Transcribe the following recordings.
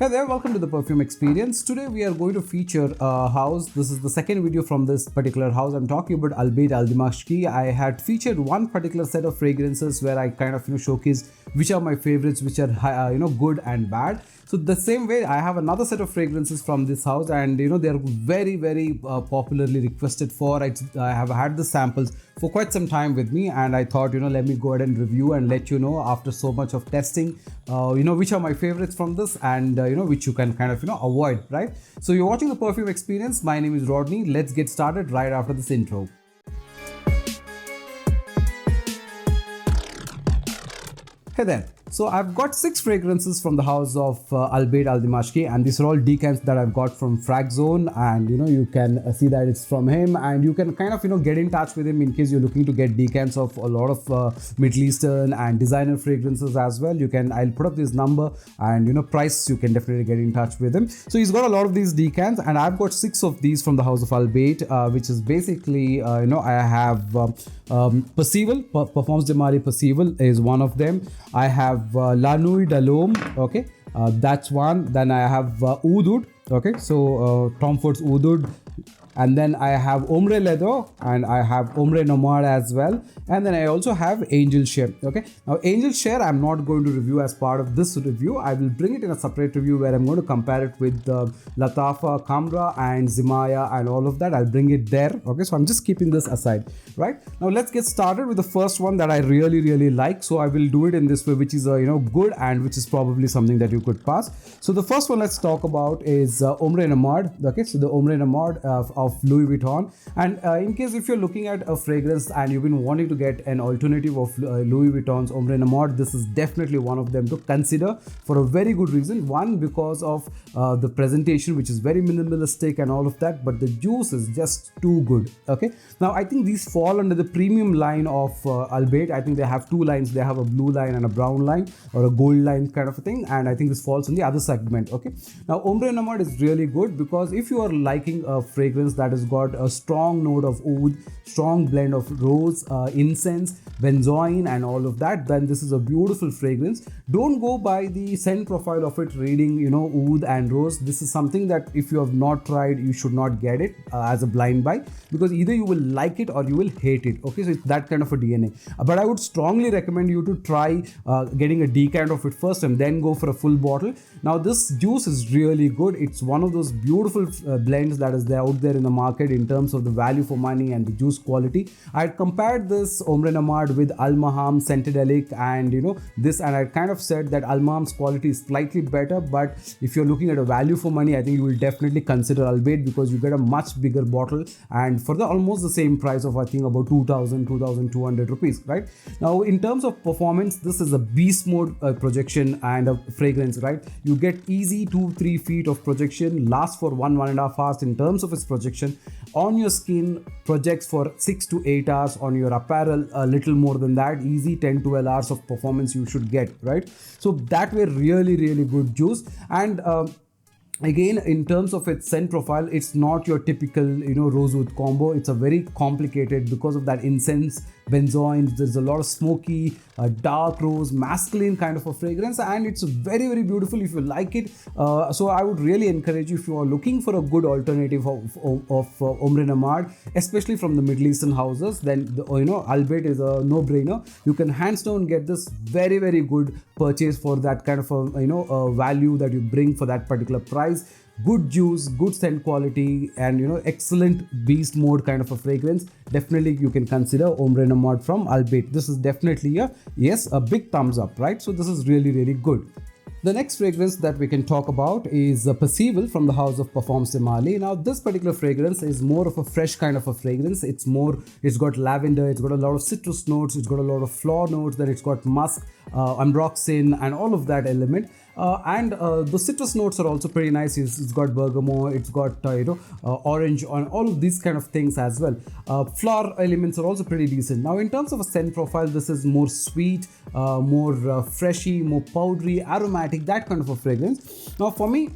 Hey there, welcome to the Perfume Experience. Today we are going to feature a house. This is the second video from this particular house. I'm talking about Albait Aldimashqi. I had featured one particular set of fragrances where I kind of showcase which are my favorites, which are good and bad. So the same way I have another set of fragrances from this house, and they are very popularly requested for. I have had the samples for quite some time with me, and I thought let me go ahead and review and let you know after so much of testing which are my favorites from this, and which you can kind of avoid, right? So you're watching the Perfume Experience. My name is Rodney. Let's get started right after this intro. Hey there. So I've got 6 fragrances from the house of Albait Aldimashqi, and these are all decants that I've got from Fragzone, and you can see that it's from him, and you can kind of get in touch with him in case you're looking to get decants of a lot of Middle Eastern and designer fragrances as well. I'll put up this number and price, you can definitely get in touch with him. So he's got a lot of these decants, and I've got 6 of these from the house of Albait, which is basically I have Percival, Parfums de Marie Percival is one of them. I have La Nuit de l'Homme, okay, that's one. Then I have Oud Wood, okay, so Tom Ford's Oud Wood. And then I have Ombre Leather, and I have Ombre Nomade as well. And then I also have Angel Share. Okay, now Angel Share I'm not going to review as part of this review. I will bring it in a separate review where I'm going to compare it with Latafa, Kamra and Zimaya and all of that. I'll bring it there. Okay, so I'm just keeping this aside. Right now, let's get started with the first one that I really like. So I will do it in this way, which is good, and which is probably something that you could pass. So the first one let's talk about is Ombre Nomade. Okay, so the Ombre Nomade of Louis Vuitton. And in case if you're looking at a fragrance and you've been wanting to get an alternative of Louis Vuitton's Ombre Nomade, this is definitely one of them to consider for a very good reason. One, because of the presentation, which is very minimalistic and all of that, but the juice is just too good. Okay, now I think these fall under the premium line of Albait. I think they have 2 lines. They have a blue line and a brown line, or a gold line kind of a thing, and I think this falls in the other segment. Okay, now Ombre Nomade is really good because if you are liking a fragrance that has got a strong note of oud, strong blend of rose, incense, benzoin and all of that, then this is a beautiful fragrance. Don't go by the scent profile of it reading oud and rose. This is something that if you have not tried, you should not get it as a blind buy, because either you will like it or you will hate it. Okay, so it's that kind of a DNA. But I would strongly recommend you to try getting a decant of it first and then go for a full bottle. Now this juice is really good. It's one of those beautiful blends that is there out there in the market in terms of the value for money and the juice quality. I had compared this Ombre Nomade with Al Maham Centedelic and this, and I kind of said that Al Maham's quality is slightly better, but if you're looking at a value for money, I think you will definitely consider Albait, because you get a much bigger bottle and for the almost the same price of I think about 2,200 rupees. Right now, in terms of performance, this is a beast mode projection and a fragrance. Right, you get easy 2-3 feet of projection, lasts for 1.5 hours in terms of its projection. On your skin, projects for 6 to 8 hours. On your apparel, a little more than that, easy 10-12 hours of performance you should get. Right, so that were really good juice. And again, in terms of its scent profile, it's not your typical rosewood combo. It's a very complicated, because of that incense, benzoin, there's a lot of smoky, dark rose, masculine kind of a fragrance, and it's very beautiful if you like it. So I would really encourage you, if you are looking for a good alternative of Ombre Nomade, especially from the Middle Eastern houses, then Albait is a no-brainer. You can hands down get this very good purchase for that kind of a value that you bring for that particular price. Good juice, good scent quality, and excellent beast mode kind of a fragrance. Definitely you can consider Ombre Nomade from Albait. This is definitely a big thumbs up, right? So this is really good. The next fragrance that we can talk about is Percival from the house of Parfums de Marie. Now this particular fragrance is more of a fresh kind of a fragrance. It's got lavender, it's got a lot of citrus notes, it's got a lot of flower notes, then it's got musk, ambroxan and all of that element. And the citrus notes are also pretty nice. It's got bergamot, it's got orange, on all of these kind of things as well. Flower elements are also pretty decent. Now in terms of a scent profile, this is more sweet, more freshy, more powdery, aromatic, that kind of a fragrance. Now for me,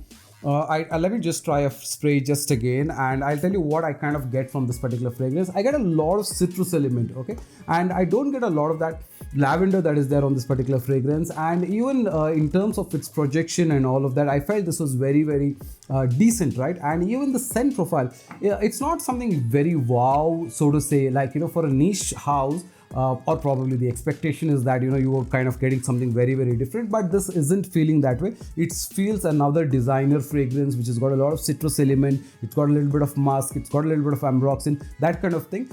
Let me just try a spray just again, and I'll tell you what I kind of get from this particular fragrance. I get a lot of citrus element, okay, and I don't get a lot of that lavender that is there on this particular fragrance. And even in terms of its projection and all of that, I felt this was very decent, right? And even the scent profile, it's not something very wow, so to say, like, you know, for a niche house. Or probably the expectation is that, you know, you are kind of getting something very different, but this isn't feeling that way. It feels another designer fragrance which has got a lot of citrus element, it's got a little bit of musk, it's got a little bit of ambroxan, that kind of thing.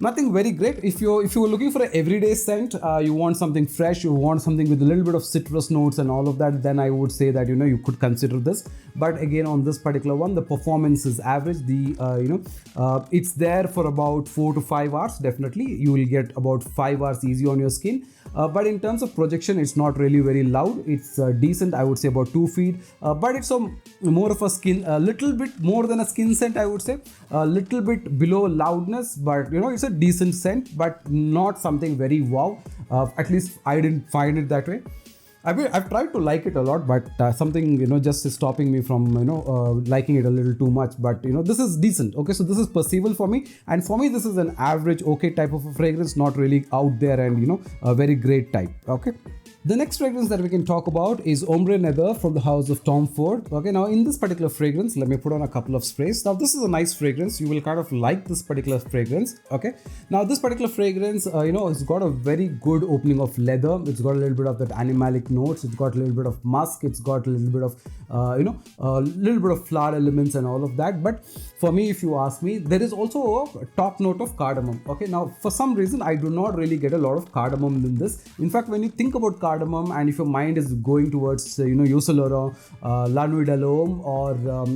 Nothing very great. If you were looking for an everyday scent, you want something fresh, you want something with a little bit of citrus notes and all of that, then I would say that, you know, you could consider this. But again, on this particular one, the performance is average. It's there for about 4 to 5 hours. Definitely you will get about 5 hours easy on your skin. But in terms of projection, it's not really very loud. It's decent, I would say about 2 feet, but it's more of a skin, a little bit more than a skin scent, I would say, a little bit below loudness, but, you know, it's a decent scent, but not something very wow. At least I didn't find it that way. I've tried to like it a lot, but something, you know, just is stopping me from, you know, liking it a little too much. But, you know, this is decent. Okay, so this is Percival for me, and for me this is an average okay type of a fragrance, not really out there and, you know, a very great type. Okay. The next fragrance that we can talk about is Ombre Leather from the house of Tom Ford. Okay, now in this particular fragrance, let me put on a couple of sprays. Now this is a nice fragrance. You will kind of like this particular fragrance. Okay, now this particular fragrance, you know, it's got a very good opening of leather. It's got a little bit of that animalic notes. It's got a little bit of musk. It's got a little bit of, a little bit of flower elements and all of that. But for me, if you ask me, there is also a top note of cardamom. Okay, now for some reason, I do not really get a lot of cardamom in this. In fact, when you think about cardamom, and if your mind is going towards Yves Saint Laurent, La Nuit de l'Homme, or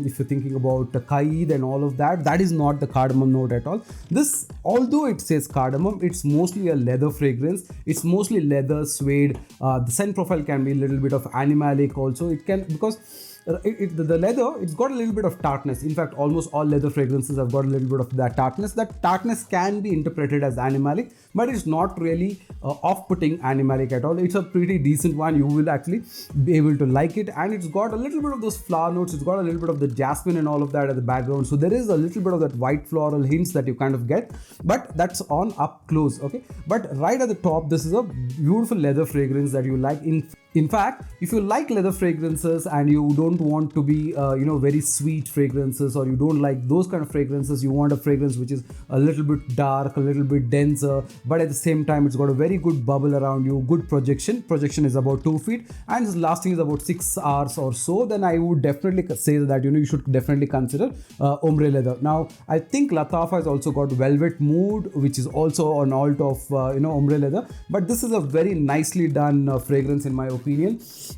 if you're thinking about Caid and all of that, that is not the cardamom note at all. This, although it says cardamom, it's mostly a leather fragrance. It's mostly leather, suede. The scent profile can be a little bit of animalic also. It can, because the leather, it's got a little bit of tartness. In fact, almost all leather fragrances have got a little bit of that tartness. That tartness can be interpreted as animalic, but it's not really off-putting animalic at all. It's a pretty decent one. You will actually be able to like it, and it's got a little bit of those flower notes. It's got a little bit of the jasmine and all of that at the background. So there is a little bit of that white floral hints that you kind of get, but that's on up close. Okay, but right at the top, this is a beautiful leather fragrance that you like. In fact, if you like leather fragrances and you don't want to be, very sweet fragrances, or you don't like those kind of fragrances, you want a fragrance which is a little bit dark, a little bit denser, but at the same time, it's got a very good bubble around you, good projection. Projection is about 2 feet, and its lasting is about 6 hours or so. Then I would definitely say that, you should definitely consider Ombre Leather. Now, I think Latafa has also got Velvet Mood, which is also an alt of, Ombre Leather, but this is a very nicely done fragrance in my opinion.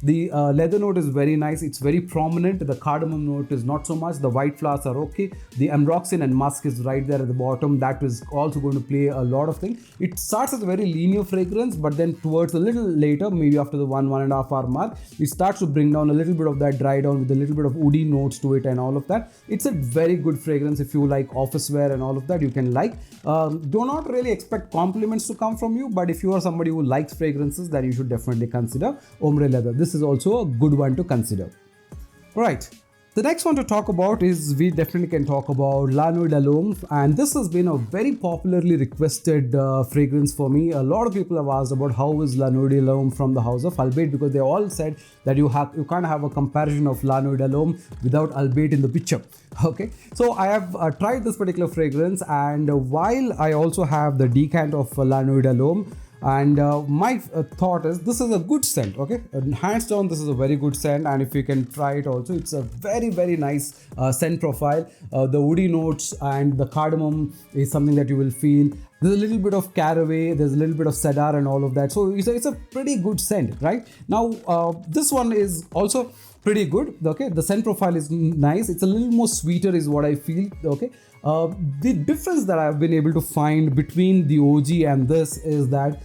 The leather note is very nice. It's very prominent. The cardamom note is not so much. The white flowers are okay. The ambroxan and musk is right there at the bottom. That is also going to play a lot of things. It starts as a very linear fragrance, but then towards a little later, maybe after the 1.5 hour mark, it starts to bring down a little bit of that dry down with a little bit of woody notes to it and all of that. It's a very good fragrance. If you like office wear and all of that, you can like. Do not really expect compliments to come from you, but if you are somebody who likes fragrances, then you should definitely consider Ombre Leather. This is also a good one to consider. Right. The next one to talk about is, we definitely can talk about La Nuit de l'Homme, and this has been a very popularly requested fragrance for me. A lot of people have asked about how is La Nuit de l'Homme from the house of Albait, because they all said that you can't have a comparison of La Nuit de l'Homme without Albait in the picture. Okay, so I have tried this particular fragrance, and while I also have the decant of La Nuit de l'Homme, and my thought is, this is a good scent. Okay, hands down, this is a very good scent, and if you can try it also, it's a very nice scent profile. The woody notes and the cardamom is something that you will feel. There's a little bit of caraway, there's a little bit of cedar and all of that, so it's a pretty good scent. Right now, this one is also pretty good. Okay, the scent profile is nice. It's a little more sweeter is what I feel. Okay, the difference that I've been able to find between the OG and this is that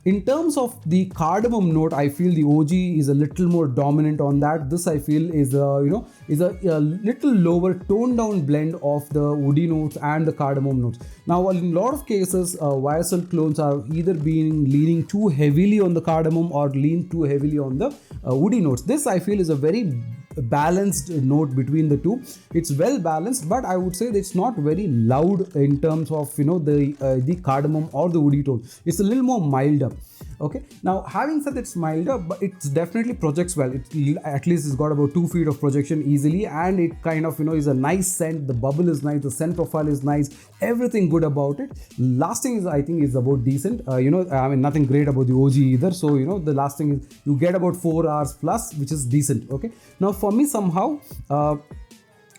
in terms of the cardamom note, I feel the OG is a little more dominant on that. This I feel is a little lower toned down blend of the woody notes and the cardamom notes. Now, in a lot of cases, YSL clones are either leaning too heavily on the cardamom or lean too heavily on the woody notes. This I feel is a very balanced note between the two. It's well balanced, but I would say that it's not very loud in terms of the cardamom or the woody tone. It's a little more milder. Okay, now having said it's milder, but it definitely projects well. It at least it's got about 2 feet of projection easily, and it kind of is a nice scent. The bubble is nice, the scent profile is nice, everything good about it. Lasting is, I think, is about decent. I mean, nothing great about the OG either. So the lasting is, you get about 4 hours plus, which is decent. Okay, now for me somehow,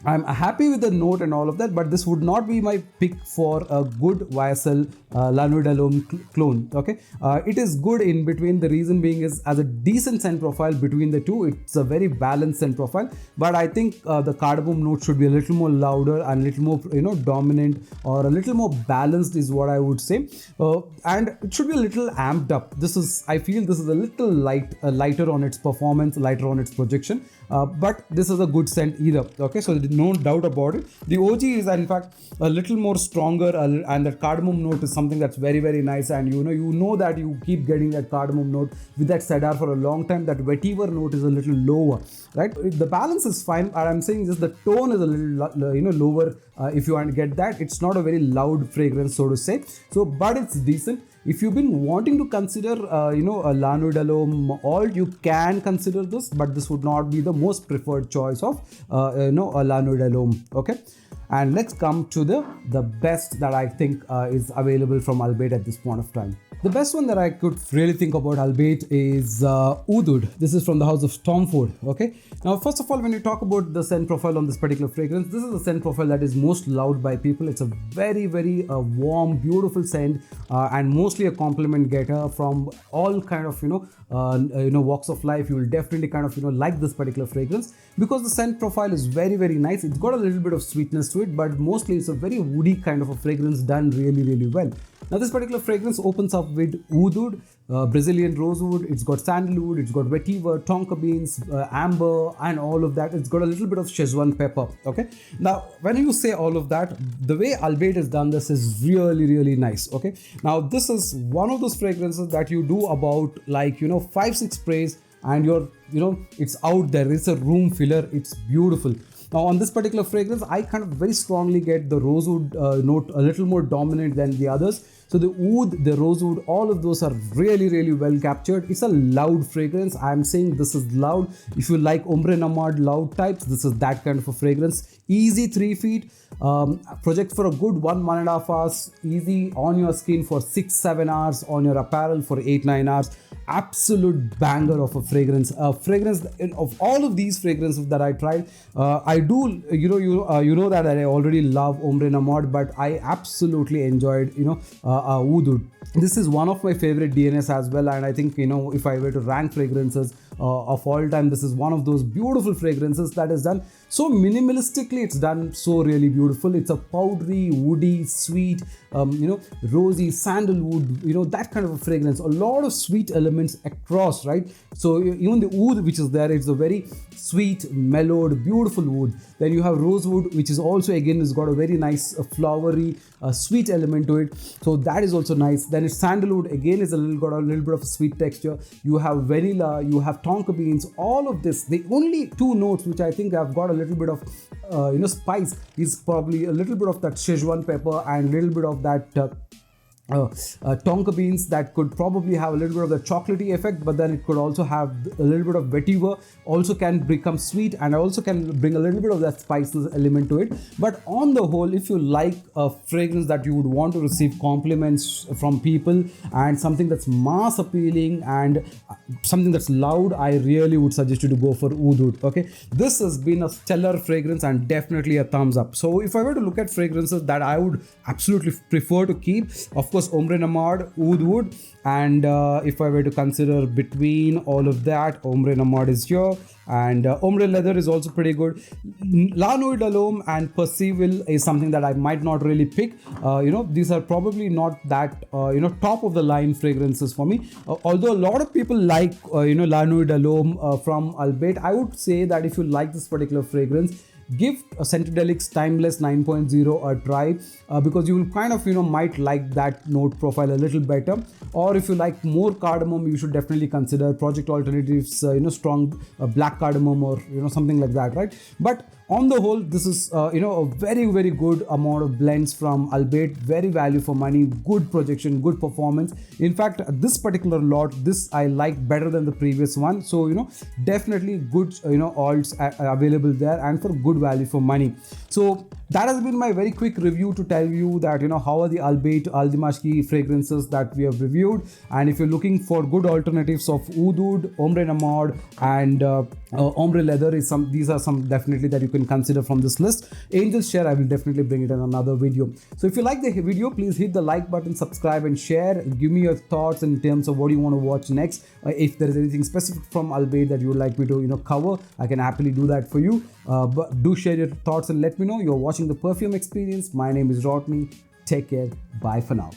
I'm happy with the note and all of that, but this would not be my pick for a good YSL La Nuit d'Homme clone. Okay, it is good in between. The reason being is, as a decent scent profile between the two, it's a very balanced scent profile. But I think the cardamom note should be a little more louder and a little more dominant, or a little more balanced is what I would say. And it should be a little amped up. I feel this is a little lighter on its performance, lighter on its projection. But this is a good scent either. Okay, so no doubt about it. The OG is in fact a little more stronger, and that cardamom note is something that's very, very nice. And you know that you keep getting that cardamom note with that cedar for a long time. That vetiver note is a little lower, right? The balance is fine, and I'm saying just the tone is a little lower. If you want to get that, it's not a very loud fragrance, so to say. So, but it's decent. If you've been wanting to consider, a La Nuit d'Homme Alt, you can consider this, but this would not be the most preferred choice of, a La Nuit d'Homme. Okay, and let's come to the best that I think is available from Albait at this point of time. The best one that I could really think about Albait is Oud Wood. This is from the house of Tom Ford. Okay. Now, first of all, when you talk about the scent profile on this particular fragrance, this is the scent profile that is most loved by people. It's a very, very warm, beautiful scent, and mostly a compliment getter from all kind of walks of life. You will definitely kind of like this particular fragrance because the scent profile is very, very nice. It's got a little bit of sweetness to it, but mostly it's a very woody kind of a fragrance done really, really well. Now, this particular fragrance opens up with Oud Wood, Brazilian rosewood. It's got sandalwood, it's got vetiver, tonka beans, amber, and all of that. It's got a little bit of Szechuan pepper. Okay. Now, when you say all of that, the way Albait has done this is really, really nice. Okay. Now, this is one of those fragrances that you do about 5-6 sprays, and it's out there. It's a room filler. It's beautiful. Now, on this particular fragrance, I kind of very strongly get the rosewood note a little more dominant than the others. So the oud, the rosewood, all of those are really, really well captured. It's a loud fragrance. I'm saying this is loud. If you like Ombre Nomade loud types, this is that kind of a fragrance. Easy 3 feet, project for a good 1.5 hours, easy on your skin for 6-7 hours, on your apparel for 8-9 hours. Absolute banger of a fragrance. Fragrance of all of these fragrances that I tried, I do, you know that I already love Ombre Nomade, but I absolutely enjoyed, Oud Wood. This is one of my favorite DNS as well, and I think if I were to rank fragrances of all time, this is one of those beautiful fragrances that is done so minimalistically. It's done so really beautiful. It's a powdery, woody, sweet, rosy sandalwood, that kind of a fragrance. A lot of sweet elements across, right? So even the oud which is there, it's a very sweet, mellowed, beautiful wood. Then you have rosewood, which is also again has got a very nice flowery, sweet element to it. So that is also nice. Then it's sandalwood, again is got a little bit of a sweet texture. You have vanilla, you have tonka beans, all of this. The only two notes which I think have got a little bit of spice is probably a little bit of that Szechuan pepper and a little bit of that tonka beans that could probably have a little bit of the chocolatey effect, but then it could also have a little bit of vetiver, also can become sweet, and also can bring a little bit of that spices element to it. But on the whole, if you like a fragrance that you would want to receive compliments from people and something that's mass appealing and something that's loud, I really would suggest you to go for Oud Wood. Okay, this has been a stellar fragrance and definitely a thumbs up. So if I were to look at fragrances that I would absolutely prefer to keep, of course Ombre Nomade, Oud Wood, and if I were to consider between all of that, Ombre Nomade is here, and Ombre Leather is also pretty good. La Nuit d'Homme and Percival is something that I might not really pick. These are probably not that top of the line fragrances for me. Although a lot of people like La Nuit d'Homme from Albait, I would say that if you like this particular fragrance, give Scentedelic's Timeless 9.0 a try, because you will kind of might like that note profile a little better. Or if you like more cardamom, you should definitely consider Project Alternatives strong black cardamom, or something like that, right? But on the whole, this is a very good amount of blends from Albait. Very value for money, good projection, good performance. In fact, this particular lot, this I like better than the previous one. So definitely good alts available there, and for good value for money. So that has been my very quick review to tell you that how are the Albait Aldimashqi fragrances that we have reviewed. And if you're looking for good alternatives of Oud Wood, Ombre Nomade, and Ombre Leather, these are some definitely that you can consider from this list. Angel's Share, I will definitely bring it in another video. So if you like the video, please hit the like button, subscribe and share. Give me your thoughts in terms of what you want to watch next. If there is anything specific from Albait that you would like me to cover, I can happily do that for you. But do share your thoughts and let me know. You're watching The Perfume Experience. My name is Rodney. Take care. Bye for now.